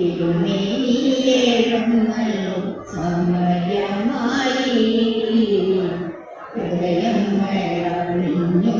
തിരുമേനിയേഴുന്നള്ളും സമയമായി ഹൃദയങ്ങളണിഞ്ഞൊരുങ്ങി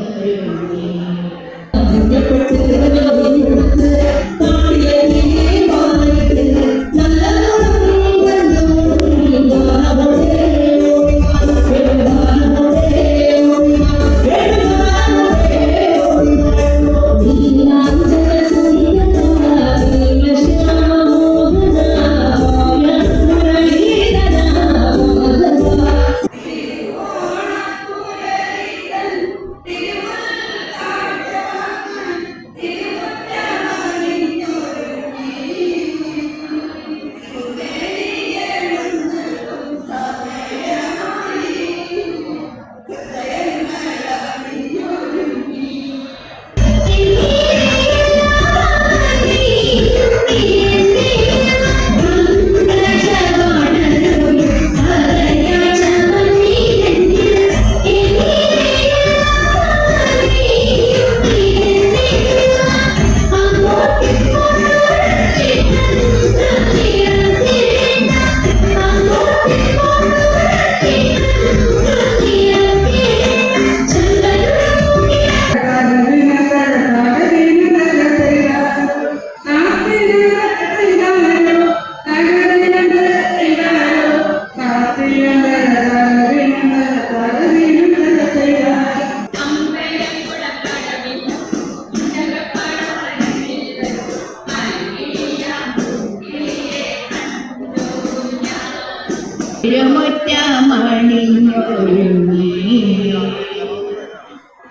തിരുമുറ്റമണിഞ്ഞൊരുങ്ങി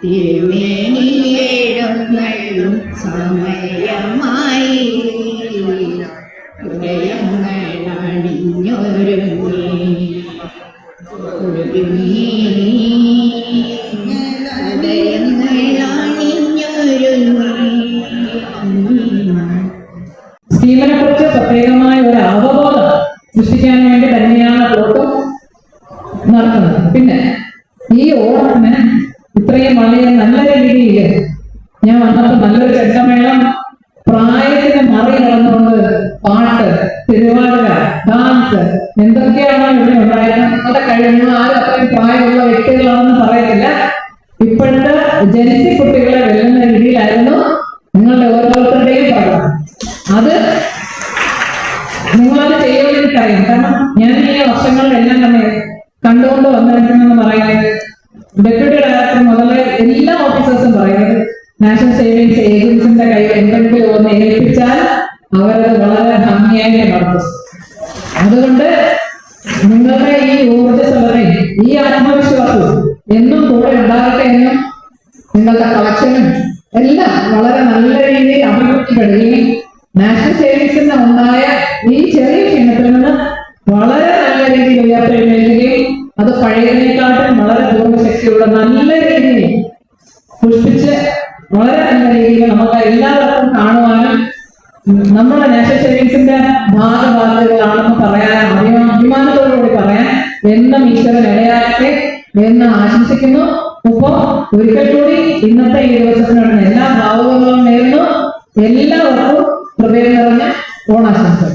തിരുമേനിയേഴുന്നള്ളും സമയമായി ഹൃദയങ്ങളണിഞ്ഞൊരുങ്ങി സ്റ്റീവനെ കുറിച്ച് പ്രത്യേകമായ ഒരു അവബോധം സൃഷ്ടിക്കാൻ വേണ്ടി തന്നെയാണ് ഓട്ടം നടത്തുന്നത്. പിന്നെ ഈ ഓണത്തിന് ഇത്രയും വലിയ നല്ല രീതിയിൽ ഞാൻ വന്നപ്പോൾ നല്ലൊരു ചെണ്ടമേളം പ്രായത്തിന് മറികടന്നുകൊണ്ട് പാട്ട്, തിരുവാതിര, ഡാൻസ് എന്തൊക്കെയാണോ ഇവിടെ ഉണ്ടായിരുന്നത്. നിങ്ങളുടെ കഴിഞ്ഞ ആരും അത്രയും പ്രായമുള്ള വ്യക്തികളാണെന്ന് പറയത്തില്ല. ഇപ്പോഴത്തെ ജൻസി കുട്ടികളെ വെല്ലുന്ന രീതിയിലായിരുന്നു നിങ്ങളുടെ ഓരോരുത്തരുടെയും പഠനം. അത് നിങ്ങളത് ചെയ്യുമെന്ന് എനിക്കറിയാം. കാരണം ഞാൻ ഈ വർഷങ്ങളിലെല്ലാം തന്നെ കണ്ടുകൊണ്ട് വന്നിരിക്കുന്നെന്ന് പറയുന്നത് ഡെപ്യൂട്ടി ഡയറക്ടർ മുതൽ എല്ലാ ഓഫീസേഴ്സും പറയുന്നത് നാഷണൽ സേവിങ്സ് ഏജൻസിന്റെ കയ്യിൽ എന്തെങ്കിലും ഒന്ന് ഏൽപ്പിച്ചാൽ അവരത് വളരെ ഭംഗിയായി നടത്തും. അതുകൊണ്ട് നിങ്ങളുടെ ഈ ഊർജ്ജസ്വലതയും ഈ ആത്മവിശ്വാസവും എന്നും കൂടെ ഉണ്ടാകട്ടെ എന്നും നിങ്ങളുടെ കളക്ഷനും എല്ലാം വളരെ നല്ല രീതിയിൽ അഭിവൃദ്ധിപ്പെടുകയും നാഷണൽ സേവിങ്സിന് ഉണ്ടായ ഈ ചെറിയ ക്ഷീണത്തിൽ നിന്ന് വളരെ നല്ല രീതിയിൽ ഉയർത്തെഴുന്നേൽക്കുകയും അത് പഴയതിനെക്കാട്ടും വളരെ പൂർണ്ണശക്തിയുള്ള നല്ല രീതിയിൽ പുഷ്പിച്ച് വളരെ നല്ല രീതിയിൽ നമുക്ക് എല്ലാവർക്കും കാണുവാനും നമ്മുടെ നാഷണൽ സേവിങ്സിന്റെ ഭാഗവാക്കുകളാണെന്ന് പറയാൻ അഭിമാനത്തോടുകൂടി പറയാൻ എന്നും ഈശ്വരൻ ഇടയാകട്ടെ എന്ന് ആശംസിക്കുന്നു. ഒപ്പം ഒരിക്കൽ കൂടി ഇന്നത്തെ ഈ ദിവസത്തിനുള്ള എല്ലാ ഭാവുകങ്ങളും നേരുന്നു. എല്ലാവർക്കും ഹൃദയം നിറഞ്ഞ ഓണാശംസകൾ.